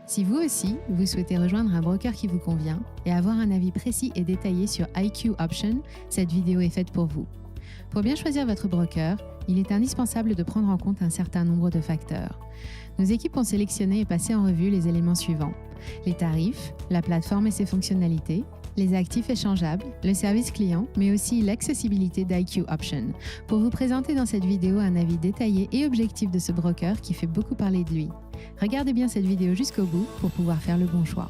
Si vous aussi, vous souhaitez rejoindre un broker qui vous convient et avoir un avis précis et détaillé sur IQ Option, cette vidéo est faite pour vous. Pour bien choisir votre broker, il est indispensable de prendre en compte un certain nombre de facteurs. Nos équipes ont sélectionné et passé en revue les éléments suivants: les tarifs, la plateforme et ses fonctionnalités, les actifs échangeables, le service client, mais aussi l'accessibilité d'IQ Option, pour vous présenter dans cette vidéo un avis détaillé et objectif de ce broker qui fait beaucoup parler de lui. Regardez bien cette vidéo jusqu'au bout pour pouvoir faire le bon choix.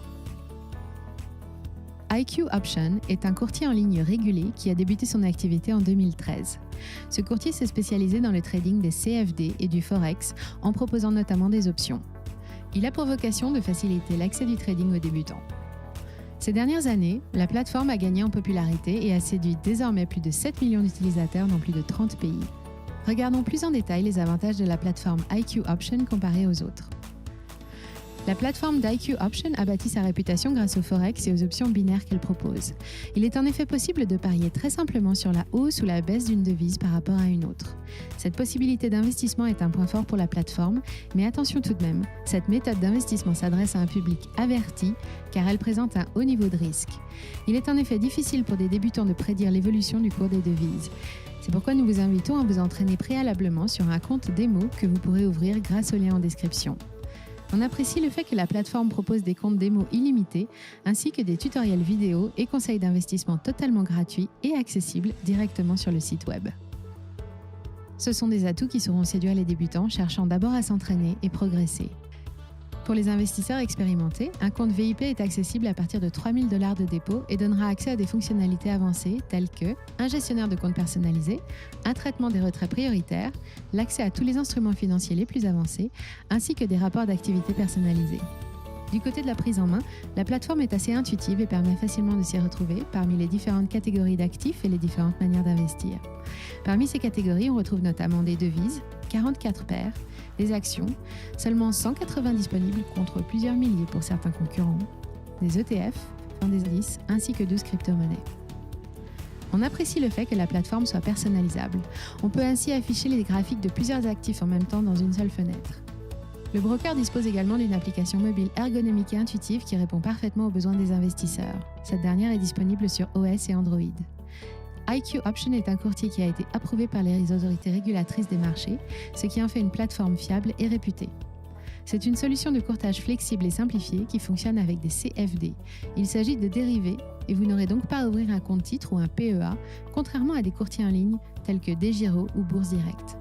IQ Option est un courtier en ligne régulé qui a débuté son activité en 2013. Ce courtier s'est spécialisé dans le trading des CFD et du Forex en proposant notamment des options. Il a pour vocation de faciliter l'accès du trading aux débutants. Ces dernières années, la plateforme a gagné en popularité et a séduit désormais plus de 7 millions d'utilisateurs dans plus de 30 pays. Regardons plus en détail les avantages de la plateforme IQ Option comparée aux autres. La plateforme d'IQ Option a bâti sa réputation grâce au Forex et aux options binaires qu'elle propose. Il est en effet possible de parier très simplement sur la hausse ou la baisse d'une devise par rapport à une autre. Cette possibilité d'investissement est un point fort pour la plateforme, mais attention tout de même, cette méthode d'investissement s'adresse à un public averti car elle présente un haut niveau de risque. Il est en effet difficile pour des débutants de prédire l'évolution du cours des devises. C'est pourquoi nous vous invitons à vous entraîner préalablement sur un compte démo que vous pourrez ouvrir grâce au lien en description. On apprécie le fait que la plateforme propose des comptes démo illimités, ainsi que des tutoriels vidéo et conseils d'investissement totalement gratuits et accessibles directement sur le site web. Ce sont des atouts qui sauront séduire les débutants cherchant d'abord à s'entraîner et progresser. Pour les investisseurs expérimentés, un compte VIP est accessible à partir de 3 000 $ de dépôt et donnera accès à des fonctionnalités avancées telles que un gestionnaire de compte personnalisé, un traitement des retraits prioritaires, l'accès à tous les instruments financiers les plus avancés, ainsi que des rapports d'activité personnalisés. Du côté de la prise en main, la plateforme est assez intuitive et permet facilement de s'y retrouver parmi les différentes catégories d'actifs et les différentes manières d'investir. Parmi ces catégories, on retrouve notamment des devises, 44 paires, des actions, seulement 180 disponibles contre plusieurs milliers pour certains concurrents, des ETF, des indices, ainsi que 12 crypto-monnaies. On apprécie le fait que la plateforme soit personnalisable. On peut ainsi afficher les graphiques de plusieurs actifs en même temps dans une seule fenêtre. Le broker dispose également d'une application mobile ergonomique et intuitive qui répond parfaitement aux besoins des investisseurs. Cette dernière est disponible sur OS et Android. IQ Option est un courtier qui a été approuvé par les autorités régulatrices des marchés, ce qui en fait une plateforme fiable et réputée. C'est une solution de courtage flexible et simplifiée qui fonctionne avec des CFD. Il s'agit de dérivés et vous n'aurez donc pas à ouvrir un compte titre ou un PEA, contrairement à des courtiers en ligne tels que DEGIRO ou Bourse Direct.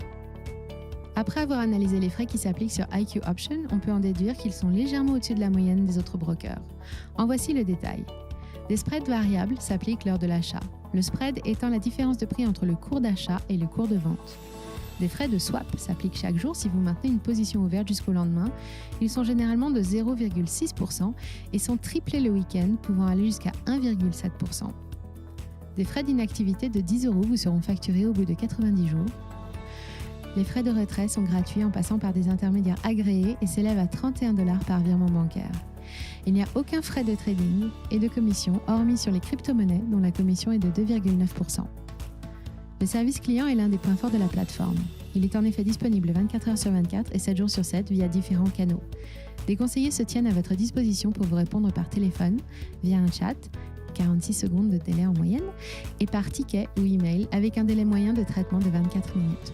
Après avoir analysé les frais qui s'appliquent sur IQ Option, on peut en déduire qu'ils sont légèrement au-dessus de la moyenne des autres brokers. En voici le détail. Des spreads variables s'appliquent lors de l'achat, le spread étant la différence de prix entre le cours d'achat et le cours de vente. Des frais de swap s'appliquent chaque jour si vous maintenez une position ouverte jusqu'au lendemain. Ils sont généralement de 0,6% et sont triplés le week-end, pouvant aller jusqu'à 1,7%. Des frais d'inactivité de 10 € vous seront facturés au bout de 90 jours. Les frais de retrait sont gratuits en passant par des intermédiaires agréés et s'élèvent à 31 $ par virement bancaire. Il n'y a aucun frais de trading et de commission, hormis sur les crypto-monnaies dont la commission est de 2,9%. Le service client est l'un des points forts de la plateforme. Il est en effet disponible 24 heures sur 24 et 7 jours sur 7 via différents canaux. Des conseillers se tiennent à votre disposition pour vous répondre par téléphone, via un chat, 46 secondes de délai en moyenne, et par ticket ou email avec un délai moyen de traitement de 24 minutes.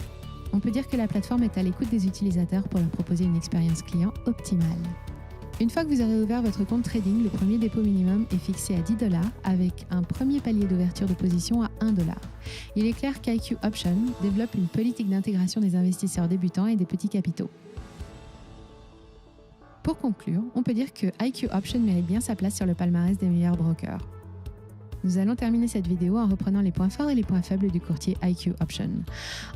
On peut dire que la plateforme est à l'écoute des utilisateurs pour leur proposer une expérience client optimale. Une fois que vous aurez ouvert votre compte trading, le premier dépôt minimum est fixé à 10 $ avec un premier palier d'ouverture de position à 1 $. Il est clair qu'IQ Option développe une politique d'intégration des investisseurs débutants et des petits capitaux. Pour conclure, on peut dire que IQ Option mérite bien sa place sur le palmarès des meilleurs brokers. Nous allons terminer cette vidéo en reprenant les points forts et les points faibles du courtier IQ Option.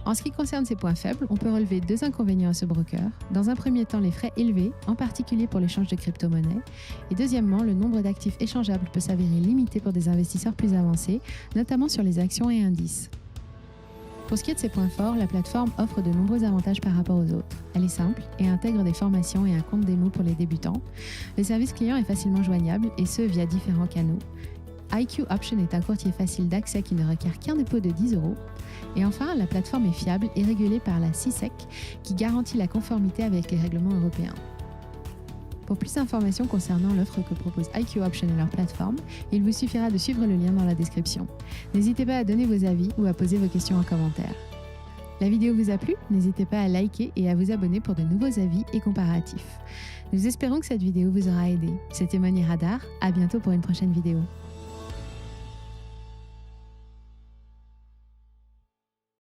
En ce qui concerne ces points faibles, on peut relever 2 inconvénients à ce broker. Dans un premier temps, les frais élevés, en particulier pour l'échange de crypto-monnaies. Et deuxièmement, le nombre d'actifs échangeables peut s'avérer limité pour des investisseurs plus avancés, notamment sur les actions et indices. Pour ce qui est de ses points forts, la plateforme offre de nombreux avantages par rapport aux autres. Elle est simple et intègre des formations et un compte démo pour les débutants. Le service client est facilement joignable et ce via différents canaux. IQ Option est un courtier facile d'accès qui ne requiert qu'un dépôt de 10 €. Et enfin, la plateforme est fiable et régulée par la CISEC qui garantit la conformité avec les règlements européens. Pour plus d'informations concernant l'offre que propose IQ Option et leur plateforme, il vous suffira de suivre le lien dans la description. N'hésitez pas à donner vos avis ou à poser vos questions en commentaire. La vidéo vous a plu? N'hésitez pas à liker et à vous abonner pour de nouveaux avis et comparatifs. Nous espérons que cette vidéo vous aura aidé. C'était Moni Radar, à bientôt pour une prochaine vidéo.